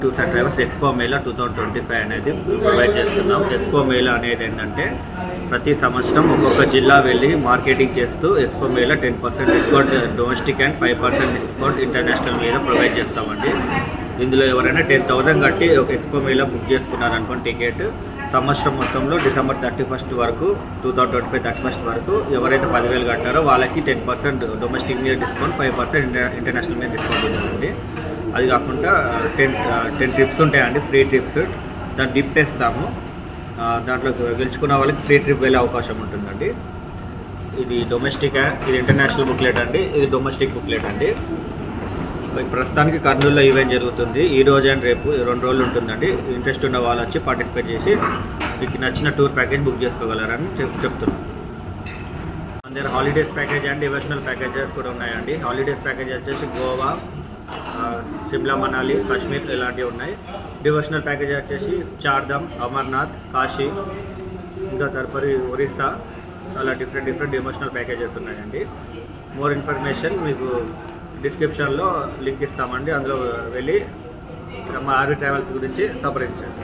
Tours and travels expo Mela 2025 అనేది provide చేస్తున్నాం. Expo Mela అనేది ఏంటంటే ప్రతి సంవత్సరం ఒక్కొక్క జిల్లా వెళ్ళి మార్కెటింగ్ చేస్తూ expo Mela 10% discount domestic and 5% discount international మీద ప్రొవైడ్ చేస్తామండి. ఇందులో ఎవరైనా 10,000 కట్టి ఒక ఎక్స్పో మేళా బుక్ చేసుకున్నారనుకోండి టికెట్, సంవత్సరం మొత్తంలో డిసెంబర్ 31 వరకు 2025 31 వరకు ఎవరైతే 10,000 కట్టారో వాళ్ళకి 10% డొమెస్టిక్ మీద డిస్కౌంట్, 5% ఇంటర్నేషనల్ మీద డిస్కౌంట్ ఉంటుందండి. అది కాకుండా 10 ట్రిప్స్ ఉంటాయండి, ఫ్రీ ట్రిప్స్. దాన్ని డిప్ వేస్తాము, దాంట్లో గెలుచుకున్న వాళ్ళకి ఫ్రీ ట్రిప్ వెళ్ళే అవకాశం ఉంటుందండి. ఇది డొమెస్టిక్, ఇది ఇంటర్నేషనల్ బుక్లెట్ అండి, ఇది డొమెస్టిక్ బుక్లెట్ అండి. ప్రస్తుతానికి కర్నూలులో ఈవెంట్ జరుగుతుంది, ఈ రోజు అండ్ రేపు 2 రోజులు ఉంటుందండి. ఇంట్రెస్ట్ ఉన్న వాళ్ళు వచ్చి పార్టిసిపేట్ చేసి మీకు నచ్చిన టూర్ ప్యాకేజ్ బుక్ చేసుకోగలరని చెప్తున్నాను. మన దగ్గర holidays package and devotional packages కూడా ఉన్నాయండి. హాలిడేస్ ప్యాకేజ్ వచ్చేసి గోవా, షిమ్లా, మనాలి, కాశ్మీర్ ఇలాంటివి ఉన్నాయి. డివోషనల్ ప్యాకేజ్ వచ్చేసి చార్ధామ్, అమర్నాథ్, కాశీ, ఇంకా తదుపరి ఒరిస్సా, అలా డిఫరెంట్ డివోషనల్ ప్యాకేజెస్ ఉన్నాయండి. మోర్ ఇన్ఫర్మేషన్ మీకు డిస్క్రిప్షన్లో లింక్ ఇస్తామండి, అందులో వెళ్ళి మా ఆర్వి ట్రావెల్స్ గురించి సంప్రదించండి.